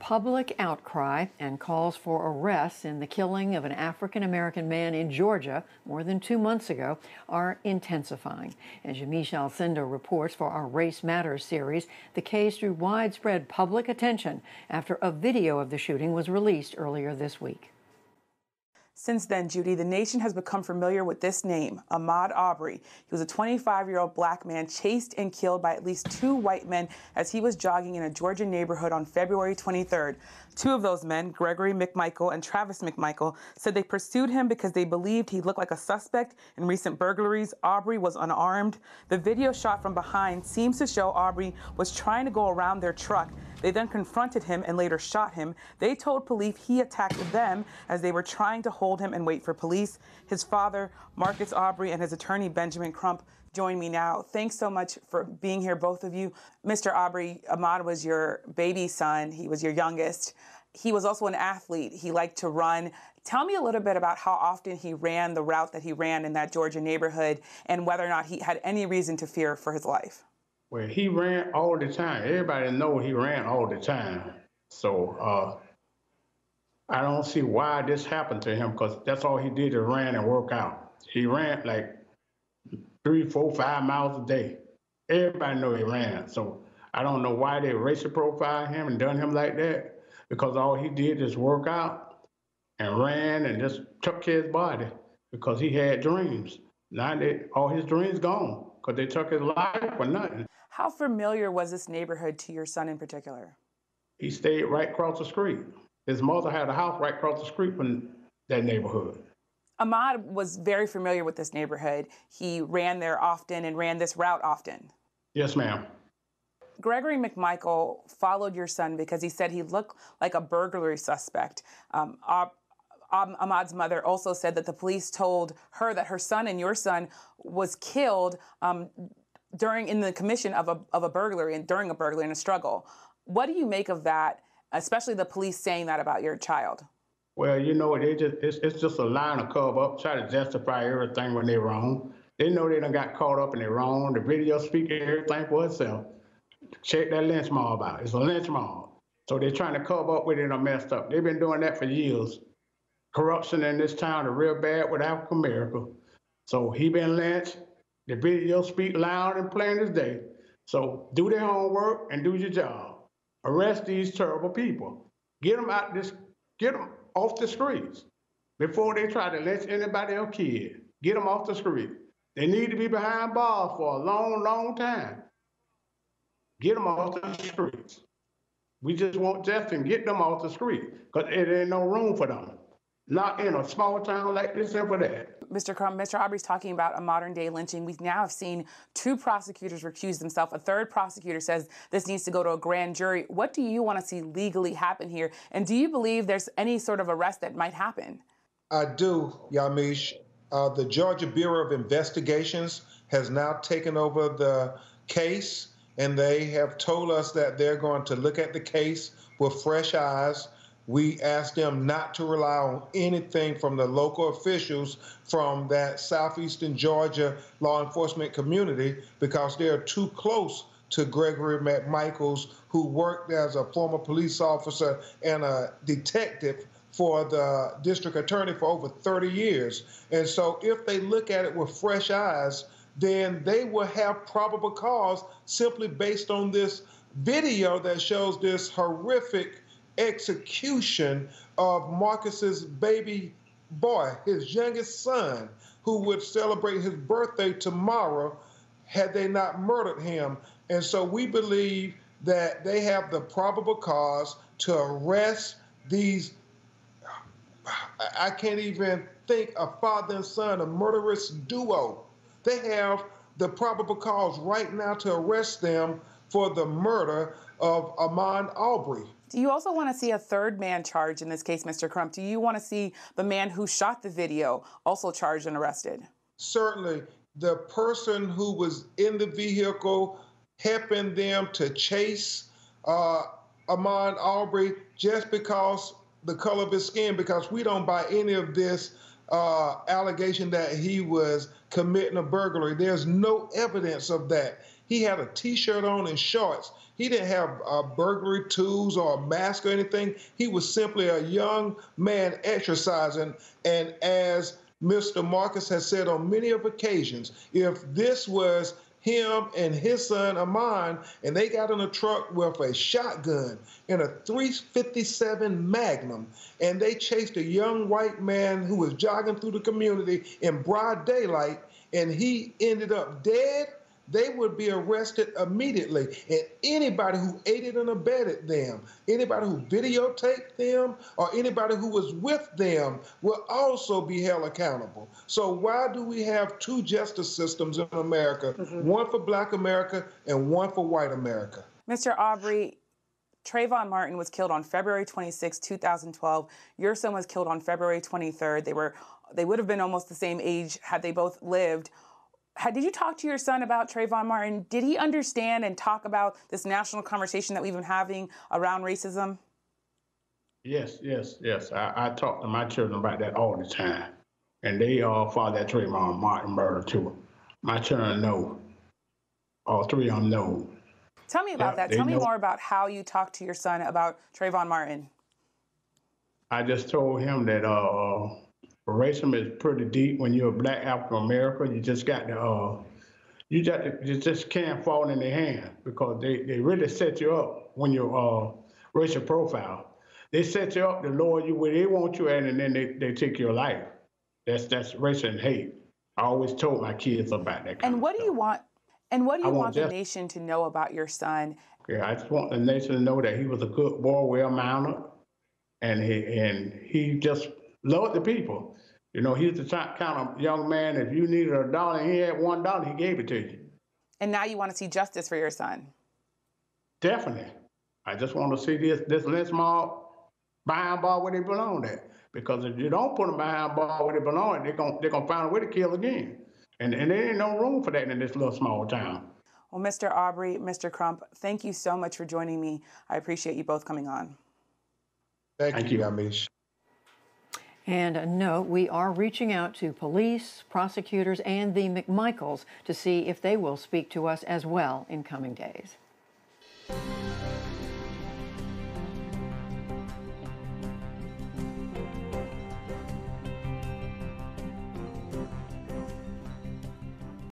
public outcry and calls for arrests in the killing of an African-American man in Georgia more than 2 months ago are intensifying. As Yamiche Alcindor reports for our Race Matters series, the case drew widespread public attention after a video of the shooting was released earlier this week. Since then, Judy, the nation has become familiar with this name, Ahmaud Arbery. He was a 25-year-old black man chased and killed by at least 2 white men as he was jogging in a Georgia neighborhood on February 23rd. 2 of those men, Gregory McMichael and Travis McMichael, said they pursued him because they believed he looked like a suspect in recent burglaries. Arbery was unarmed. The video shot from behind seems to show Arbery was trying to go around their truck. They then confronted him and later shot him. They told police he attacked them as they were trying to hold him and wait for police. His father, Marcus Arbery, and his attorney, Benjamin Crump, join me now. Thanks so much for being here, both of you. Mr. Arbery, Ahmaud was your baby son. He was your youngest. He was also an athlete. He liked to run. Tell me a little bit about how often he ran the route that he ran in that Georgia neighborhood and whether or not he had any reason to fear for his life. Well, he ran all the time. Everybody knows he ran all the time. So I don't see why this happened to him, because that's all he did is ran and work out. He ran like 3, 4, 5 miles a day. Everybody know he ran. So I don't know why they racial profiled him and done him like that, because all he did is work out and ran and just took care of his body because he had dreams. Now all his dreams gone because they took his life for nothing. How familiar was this neighborhood to your son in particular? He stayed right across the street. His mother had a house right across the street from that neighborhood. Ahmaud was very familiar with this neighborhood. He ran there often and ran this route often. Yes, ma'am. Gregory McMichael followed your son because he said he looked like a burglary suspect. Ahmaud's mother also said that the police told her that her son and your son was killed in the commission of a burglary and during a burglary and a struggle. What do you make of that, especially the police saying that about your child? Well, you know, it's just a line of cover up, try to justify everything when they're wrong. They know they done got caught up and they're wrong. The video speaking everything for itself. Check that lynch mob out. It's a lynch mob. So they're trying to cover up with it and messed up. They've been doing that for years. Corruption in this town is real bad with African America. So he been lynched. The video speak loud and plain as day. So do their homework and do your job. Arrest these terrible people. Get them off the streets before they try to lynch anybody or kid. Get them off the street. They need to be behind bars for a long, long time. Get them off the streets. We just want justice and get them off the street because there ain't no room for them. Not in a small town like this and for that. Mr. Crump, Mr. Arbery's talking about a modern-day lynching. We now have seen 2 prosecutors recuse themselves. A 3rd prosecutor says this needs to go to a grand jury. What do you want to see legally happen here? And do you believe there's any sort of arrest that might happen? I do, Yamiche. The Georgia Bureau of Investigations has now taken over the case, and they have told us that they're going to look at the case with fresh eyes. We asked them not to rely on anything from the local officials from that southeastern Georgia law enforcement community because they're too close to Gregory McMichaels, who worked as a former police officer and a detective for the district attorney for over 30 years. And so if they look at it with fresh eyes, then they will have probable cause simply based on this video that shows this horrific execution of Marcus's baby boy, his youngest son, who would celebrate his birthday tomorrow had they not murdered him. And so we believe that they have the probable cause to arrest these, I can't even think, a father and son, a murderous duo. They have the probable cause right now to arrest them for the murder of Ahmaud Arbery. Do you also want to see a 3rd man charged in this case, Mr. Crump? Do you want to see the man who shot the video also charged and arrested? Certainly. The person who was in the vehicle helping them to chase Ahmaud Arbery just because the color of his skin, because we don't buy any of this allegation that he was committing a burglary. There's no evidence of that. He had a T-shirt on and shorts. He didn't have burglary tools or a mask or anything. He was simply a young man exercising. And as Mr. Marcus has said on many of occasions, if this was him and his son Amon, and they got in a truck with a shotgun and a .357 Magnum, and they chased a young white man who was jogging through the community in broad daylight, and he ended up dead, they would be arrested immediately. And anybody who aided and abetted them, anybody who videotaped them, or anybody who was with them will also be held accountable. So why do we have two justice systems in America, one for Black America and one for white America? Mr. Aubrey, Trayvon Martin was killed on February 26, 2012. Your son was killed on February 23rd. They would have been almost the same age had they both lived. Did you talk to your son about Trayvon Martin? Did he understand and talk about this national conversation that we've been having around racism? Yes. I talk to my children about that all the time. And they all follow that Trayvon Martin murder too. My children know. All three of them know. Tell me about that. Tell me more about how you talked to your son about Trayvon Martin. I just told him that racism is pretty deep when you're a Black African American. You just got to, you just can't fall in their hand because they really set you up when you're racial profile. They set you up to lower you where they want you at, and then they take your life. That's racial and hate. I always told my kids about that. And what do you want? And what do you want the nation to know about your son? Yeah, I just want the nation to know that he was a good boy, well-mannered, and he just loved the people. You know, he's the kind of young man, if you needed $1 and he had $1, he gave it to you. And now you want to see justice for your son? Definitely. I just want to see this lynch mob behind bar where they belong at. Because if you don't put them behind bar where they belong, they're gonna find a way to kill again. And there ain't no room for that in this little small town. Well, Mr. Aubrey, Mr. Crump, thank you so much for joining me. I appreciate you both coming on. Thank you, Yamiche. And a note, we are reaching out to police, prosecutors, and the McMichaels to see if they will speak to us as well in coming days.